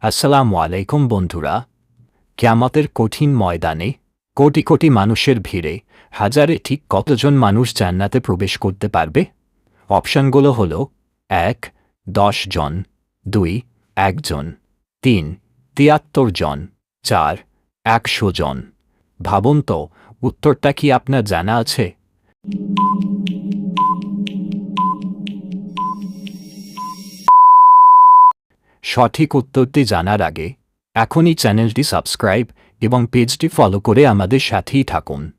আসসালামু আলাইকুম বন্ধুরা। কিয়ামতের কঠিন ময়দানে কোটি কোটি মানুষের ভিড়ে হাজারে ঠিক কতজন মানুষ জান্নাতে প্রবেশ করতে পারবে? অপশনগুলো হল ১ ১০ জন, ২ ১ জন, ৩ ৭৩ জন, ৪ ১০০ জন। ভাবুন তো, উত্তরটা কি আপনার জানা আছে? সঠিক উত্তরটি জানার আগে এখনই চ্যানেলটি সাবস্ক্রাইব এবং পেজটি ফলো করে আমাদের সাথেই থাকুন।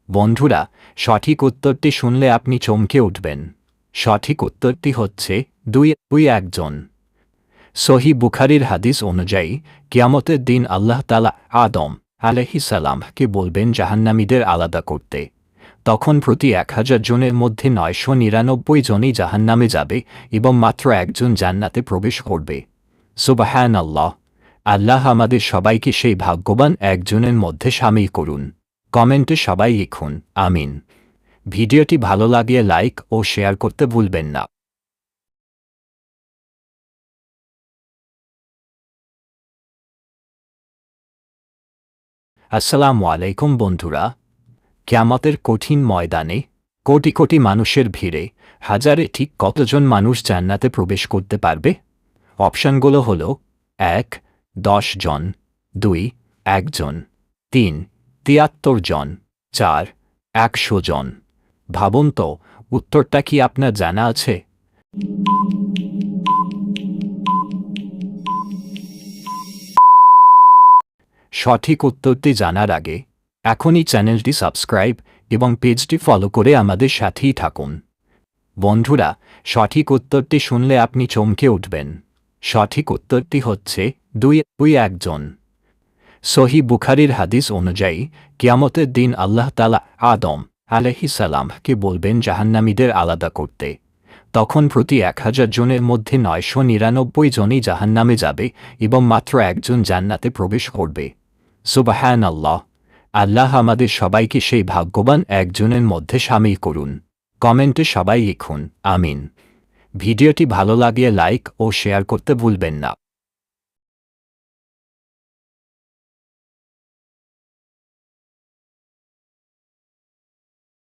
বন্ধুরা, সঠিক উত্তরটি শুনলে আপনি চমকে উঠবেন। সঠিক উত্তরটি হচ্ছে ২ ১ জন। সহিহ বুখারীর হাদিস অনুযায়ী কিয়ামতের দিন আল্লাহ তাআলা আদম আলাইহিস সালামকে বলবেন জাহান্নামীদের আলাদা করতে। তখন প্রতি ১০০০ জনের মধ্যে ৯৯৯ জনই জাহান্নামে যাবে এবং মাত্র একজন জান্নাতে প্রবেশ করবে। সুবহানাল্লাহ! আল্লাহ আমাদের সবাইকে সেই ভাগ্যবান একজনের মধ্যে শামিল করুন। কমেন্টে সবাই লিখুন আমিন। ভিডিওটি ভালো লাগলে লাইক ও শেয়ার করতে ভুলবেন না। আসসালামু আলাইকুম বন্ধুরা। কিয়ামতের কঠিন ময়দানে কোটি কোটি মানুষের ভিড়ে হাজারে ঠিক কতজন মানুষ জান্নাতে প্রবেশ করতে পারবে? অপশনগুলো হল ১ ১০ জন, ২ ১ জন, ৩ ৭৩ জন, ৪ ১০০ জন। ভাবুন তো, উত্তরটা কি আপনার জানা আছে? সঠিক উত্তরটি জানার আগে এখনই চ্যানেলটি সাবস্ক্রাইব এবং পেজটি ফলো করে আমাদের সাথেই থাকুন। বন্ধুরা, সঠিক উত্তরটি শুনলে আপনি চমকে উঠবেন। সঠিক উত্তরটি হচ্ছে ২ ১ জন। সহিহ বুখারীর হাদিস অনুযায়ী কিয়ামতের দিন আল্লাহ তাআলা আদম আলাইহিস সালামকে বলবেন জাহান্নামীদের আলাদা করতে। তখন প্রতি ১০০০ জনের মধ্যে ৯৯৯ জনই জাহান্নামে যাবে এবং মাত্র একজন জান্নাতে প্রবেশ করবে। সুবহানাল্লাহ! আল্লাহ আমাদের সবাইকে সেই ভাগ্যবান একজনের মধ্যে শামিল করুন। কমেন্টে সবাই লিখুন আমিন। ভিডিওটি ভালো লাগলে লাইক ও শেয়ার করতে ভুলবেন না।